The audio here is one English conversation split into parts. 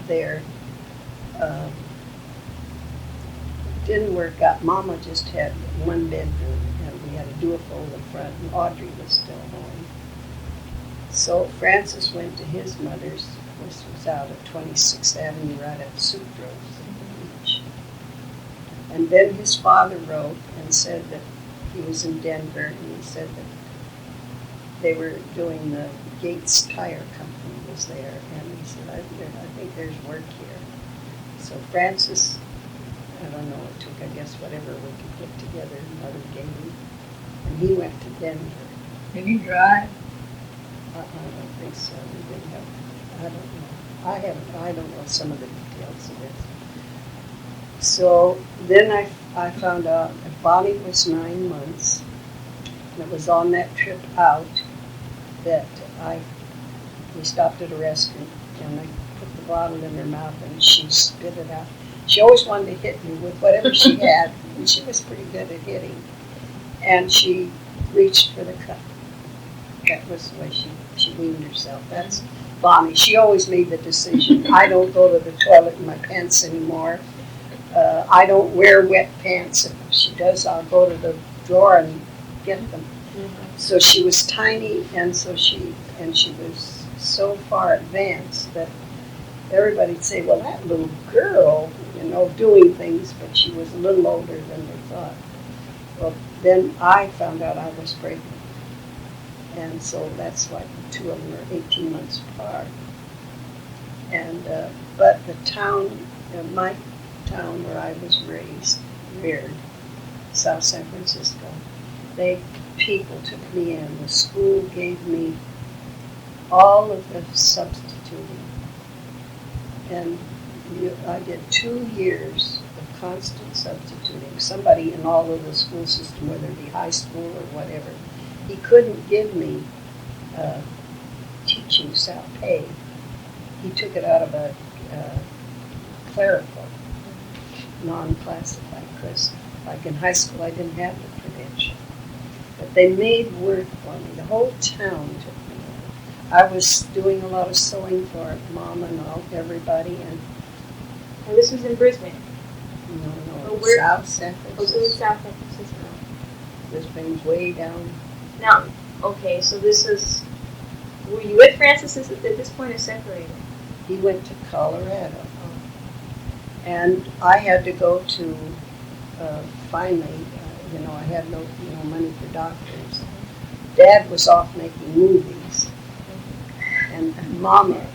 there. Uh, didn't work out. Mama just had one bedroom, and we had a duofold in front, and Audrey was still home. So Francis went to his mother's. This was out at 26th Avenue, right at Sucrose at the beach. And then his father wrote and said that he was in Denver, and he said that they were doing the Gates Tire Company was there, and he said, I think there's work here. So Francis, I don't know, it took, I guess, whatever we could put together, Mother gave him, and he went to Denver. Did he drive? I don't think so. We didn't have, I don't know. I don't know some of the details of it. So then I found out that Bonnie was 9 months, and it was on that trip out that we stopped at a restaurant, and I put the bottle in her mouth, and she spit it out. She always wanted to hit me with whatever she had, and she was pretty good at hitting. And she reached for the cup. That was the way she weaned herself. That's Bonnie. She always made the decision. I don't go to the toilet in my pants anymore. I don't wear wet pants. If she does, I'll go to the drawer and get them. Mm-hmm. So she was tiny, and she was so far advanced that everybody'd say, well, that little girl, doing things, but she was a little older than they thought. Well, then I found out I was pregnant. And so that's like the two of them are 18 months apart. And, but the town, my town where I was reared, South San Francisco, people took me in. The school gave me all of the substituting. And I did 2 years of constant substituting. Somebody in all of the school system, whether it be high school or whatever, he couldn't give me teaching pay. He took it out of a clerical, non-classified, because like in high school I didn't have the credential. But they made work for me. The whole town took me in. I was doing a lot of sewing for Mom and everybody. And this was in Brisbane? No, South San Francisco. Oh, it was South San Francisco. Brisbane's way down. Now, okay, so this is, were you with Francis at this point or separated? He went to Colorado. And I had to go to, finally, I had no money for doctors. Dad was off making movies. And Mama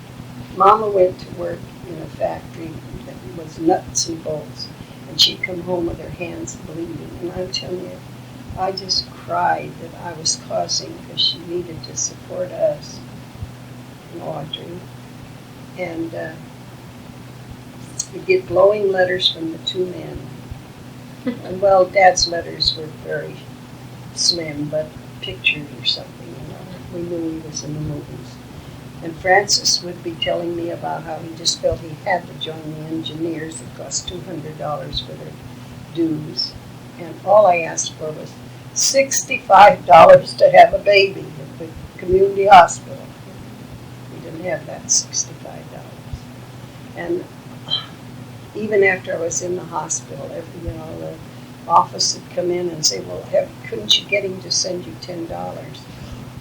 went to work in a factory that was nuts and bolts. And she'd come home with her hands bleeding. And I'm telling you, I just cried that I was causing because she needed to support us and Audrey. And we'd get glowing letters from the two men. And well, Dad's letters were very slim, but pictured or something, We knew he was in the movies. And Francis would be telling me about how he just felt he had to join the engineers. It cost $200 for their dues. And all I asked for was $65 to have a baby at the community hospital. We didn't have that $65. And even after I was in the hospital, the office would come in and say, well, couldn't you get him to send you $10?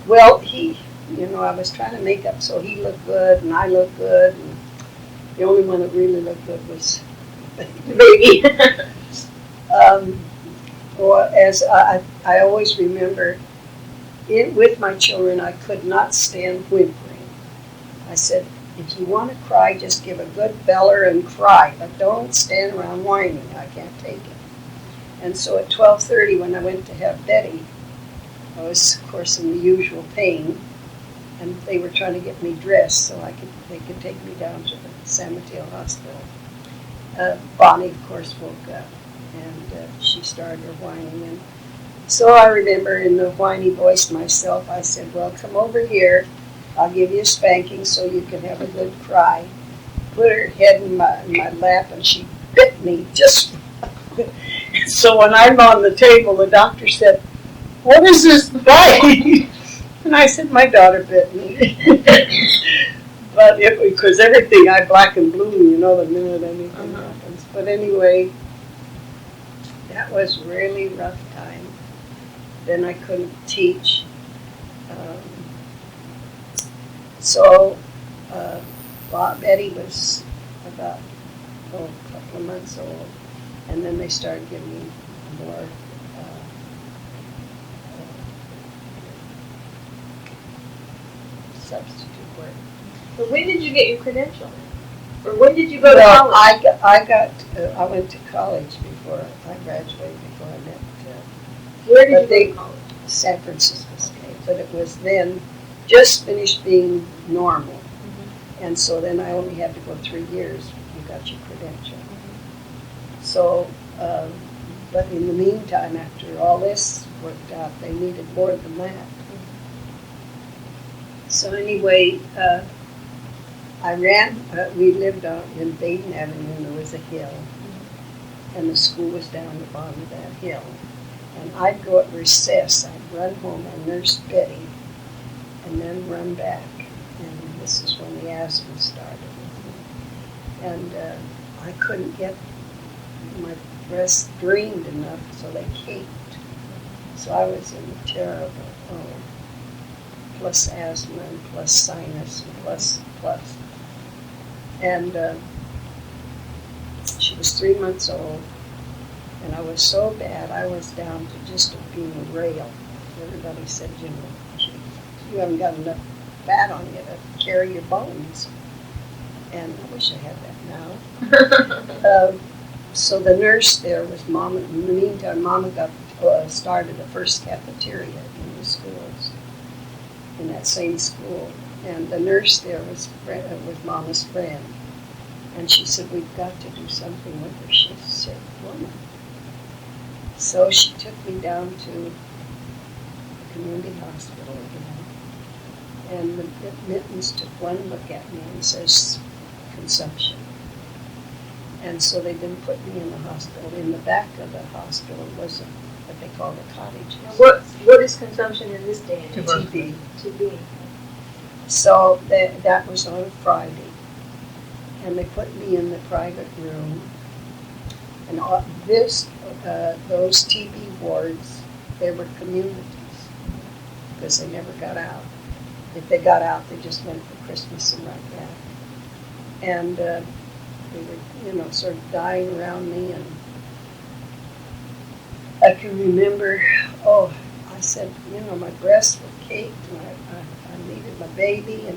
Well, I was trying to make up so he looked good and I looked good. And the only one that really looked good was the baby. As I always remember, with my children, I could not stand whimpering. I said, if you want to cry, just give a good beller and cry, but don't stand around whining. I can't take it. And so at 12:30, when I went to have Betty, I was, of course, in the usual pain, and they were trying to get me dressed so they could take me down to the San Mateo Hospital. Bonnie, of course, woke up, and she started her whining. And so I remember in the whiny voice myself, I said, well, come over here. I'll give you a spanking so you can have a good cry. Put her head in my lap, and she bit me just. So when I'm on the table, the doctor said, what is this bite? And I said, my daughter bit me. But because everything I black and blue, you know, the minute anything happens. But anyway, that was really rough time. Then I couldn't teach. Um, so Betty was about a couple of months old, and then they started giving me more substitute work. But when did you get your credential? Or when did you go to college? I went to college before I graduated, before I met. Where did you go to college? San Francisco State, but it was then just finished being normal. And so then I only had to go 3 years. You got your credential. So, but in the meantime, after all this worked out, they needed more than that. So anyway, we lived out in Baden Avenue, and there was a hill. And the school was down the bottom of that hill. And I'd go at recess, I'd run home and nurse Betty, and then run back. And this is when the asthma started. And I couldn't get my breast drained enough, so they caked. So I was in terrible, plus asthma and plus sinus and plus. And she was 3 months old, and I was so bad, I was down to just being a rail. Everybody said, you know, you haven't got enough fat on you to carry your bones. And I wish I had that now. So the nurse there was Mama. In the meantime, Mama started the first cafeteria in the schools, in that same school. And the nurse there was Mama's friend. And she said, we've got to do something with her. She's a sick woman. So she took me down to the community hospital again. And the admittance took one look at me and says, consumption. And so they didn't put me in the hospital. In the back of the hospital was what they call the cottage. What is consumption in this day and age? TB. So that was on a Friday. And they put me in the private room. And those TB wards, they were communities because they never got out. If they got out, they just went for Christmas and like that. And they were, sort of dying around me. And I can remember, I said, my breasts were caked, and I needed my baby,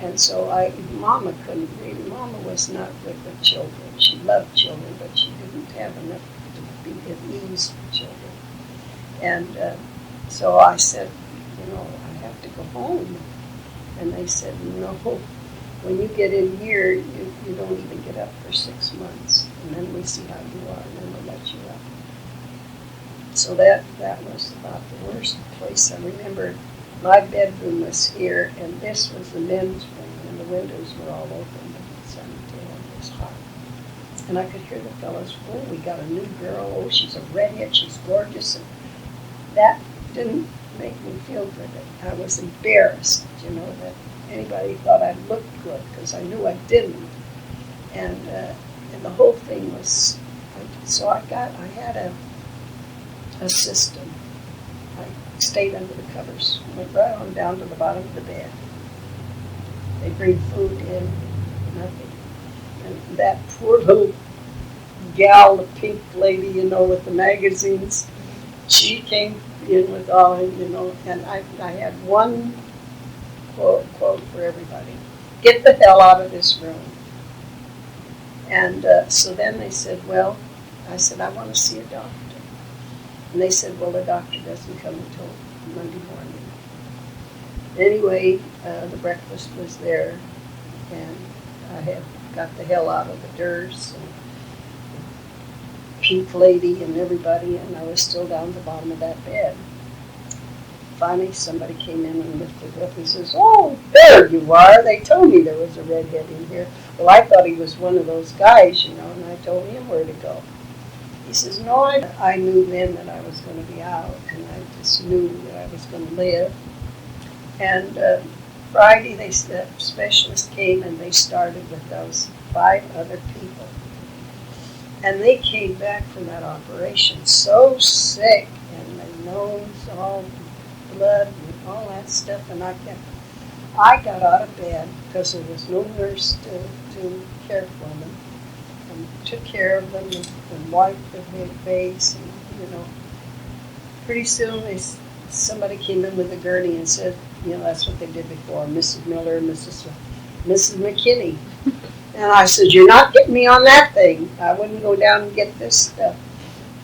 and so Mama couldn't really. Mama was not with the children. She loved children, but she didn't have enough to be at ease for children. And so I said, I have to go home. And they said, no, when you get in here, you don't even get up for 6 months. And then we see how you are, and then we'll let you up. So that was about the worst place. I remember my bedroom was here, and this was the men's room, and the windows were all open, but the sun was hot. And I could hear the fellows, we got a new girl, she's a redhead, she's gorgeous. And that didn't make me feel good. I was embarrassed, that anybody thought I looked good, because I knew I didn't. And the whole thing was, so I had a system. I stayed under the covers, went right on down to the bottom of the bed. They bring food in, nothing. And that poor little gal, the pink lady, with the magazines, she came in with all, and I had one quote for everybody. Get the hell out of this room. And so then they said, I said, I want to see a doctor. And they said, the doctor doesn't come until Monday morning. Anyway, the breakfast was there, and I had got the hell out of the nurse and the pink lady and everybody, and I was still down at the bottom of that bed. Finally, somebody came in and lifted up. He says, there you are. They told me there was a redhead in here. Well, I thought he was one of those guys, and I told him where to go. He says, no, I knew then that I was going to be out, and I just knew that I was going to live. And Friday, the specialist came and they started with those 5 other people. And they came back from that operation so sick, and their nose all blood and all that stuff. And I got out of bed because there was no nurse to care for them, and took care of them and wiped their face. And, you know, pretty soon somebody came in with a gurney and said, you know, that's what they did before, Mrs. Miller, Mrs. McKinney. And I said, you're not getting me on that thing. I wouldn't go down and get this stuff.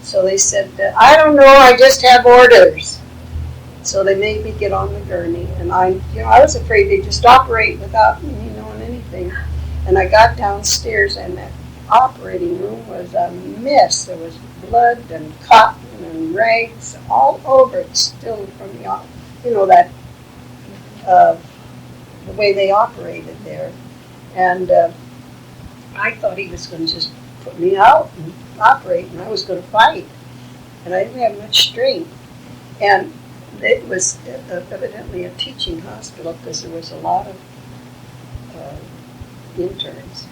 So they said, I don't know, I just have orders. So they made me get on the gurney, and I was afraid they'd just operate without me knowing anything. And I got downstairs, and that operating room was a mess. There was blood and cotton and rags all over it, still from the, the way they operated there. And I thought he was going to just put me out and operate, and I was going to fight. And I didn't have much strength. And it was evidently a teaching hospital because there was a lot of interns.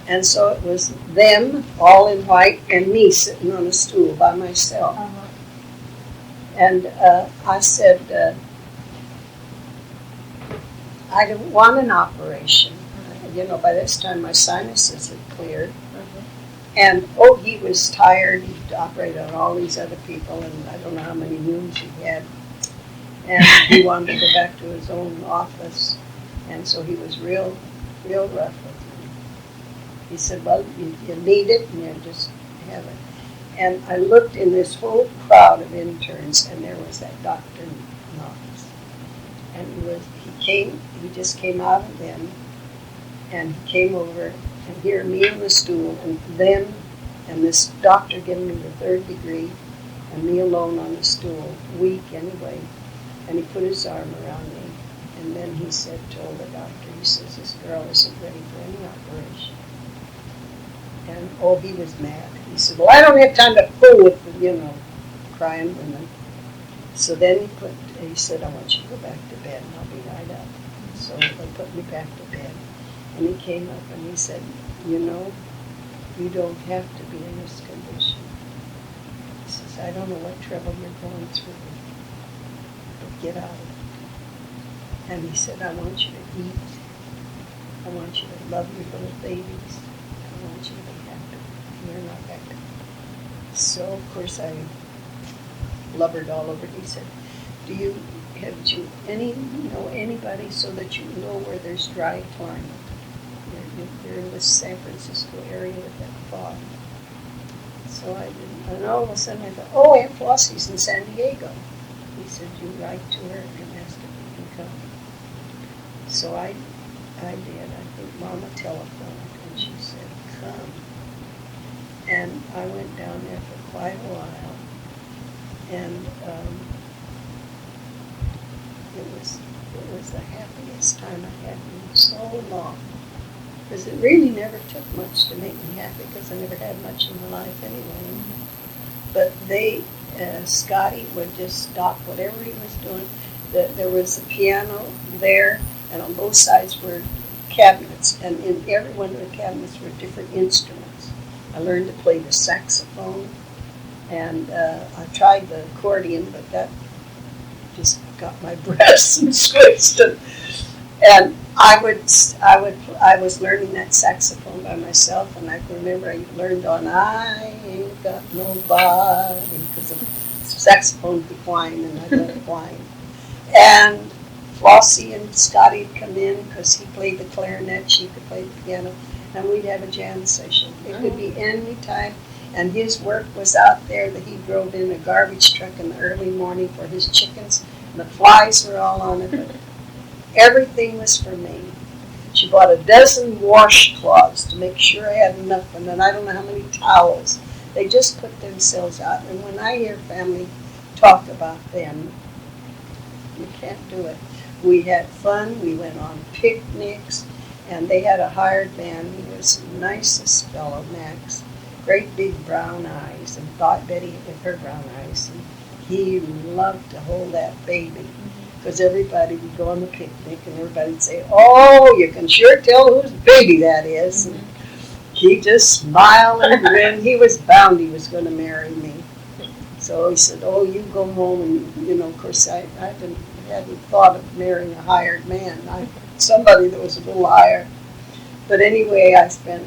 And so it was them, all in white, and me sitting on a stool by myself. Uh-huh. And I said, I don't want an operation. By this time my sinuses had cleared. Uh-huh. And, he was tired. He'd operated on all these other people, and I don't know how many wounds he had. And he wanted to go back to his own office. And so he was real rough with me. He said, well, you need it, and you just have it. And I looked in this whole crowd of interns, and there was that Dr. Knox. And he just came out of them, and he came over, and here, me on the stool, and them, and this doctor giving me the 3rd degree, and me alone on the stool, weak anyway. And he put his arm around me, and then he told the doctor, he says, this girl isn't ready for any operation. And, he was mad. He said, well, I don't have time to fool with the, crying women. So then he said, I want you to go back to bed, and I'll be right up. So they put me back to bed. And he came up and he said, you don't have to be in this condition. He says, I don't know what trouble you're going through, but get out of it. And he said, I want you to eat. I want you to love your little babies. I want you to be happy. You're not happy. So, of course, I blubbered all over it. He said, have you know anybody so that you know where there's dry climate? You're in the San Francisco area with that fog. So I didn't, and all of a sudden I thought, Aunt Flossie's in San Diego. He said, you write to her and ask if you can come. So I did. I think Mama telephoned, and she said, come. And I went down there for quite a while, and it was the happiest time I had in so long. Because it really never took much to make me happy, because I never had much in my life anyway. But Scotty would just stop whatever he was doing. There was a piano there, and on both sides were cabinets, and in every one of the cabinets were different instruments. I learned to play the saxophone, and I tried the accordion, but that just got my breasts and squished it. And I was learning that saxophone by myself, and I can remember I learned on I Ain't Got Nobody, because the saxophone could whine, and I loved whine. And Flossie and Scotty would come in, because he played the clarinet, she could play the piano, and we'd have a jam session. It could be any time, and his work was out there that he drove in a garbage truck in the early morning for his chickens, and the flies were all on it, but everything was for me. She bought a dozen washcloths to make sure I had enough, and then I don't know how many towels. They just put themselves out. And when I hear family talk about them, you can't do it. We had fun. We went on picnics, and they had a hired man. He was the nicest fellow, Max. Great big brown eyes, and thought Betty with her brown eyes. And he loved to hold that baby. because everybody would go on the picnic and everybody'd say, "Oh, you can sure tell whose baby that is." And he just smiled and grinned. He was bound he was going to marry me. So he said, "Oh, you go home," and of course, I hadn't thought of marrying a hired man. Somebody that was a little higher. But anyway, I spent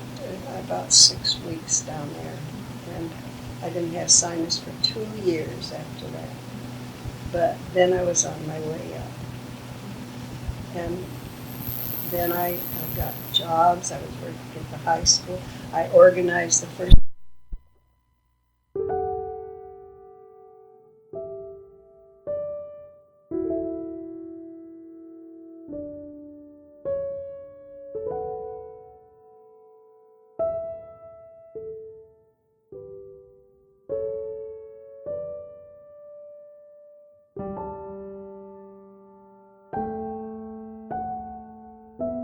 about 6 weeks down there, and I didn't have sinus for 2 years after that. But then I was on my way up, and then I got jobs. I was working at the high school. I organized the first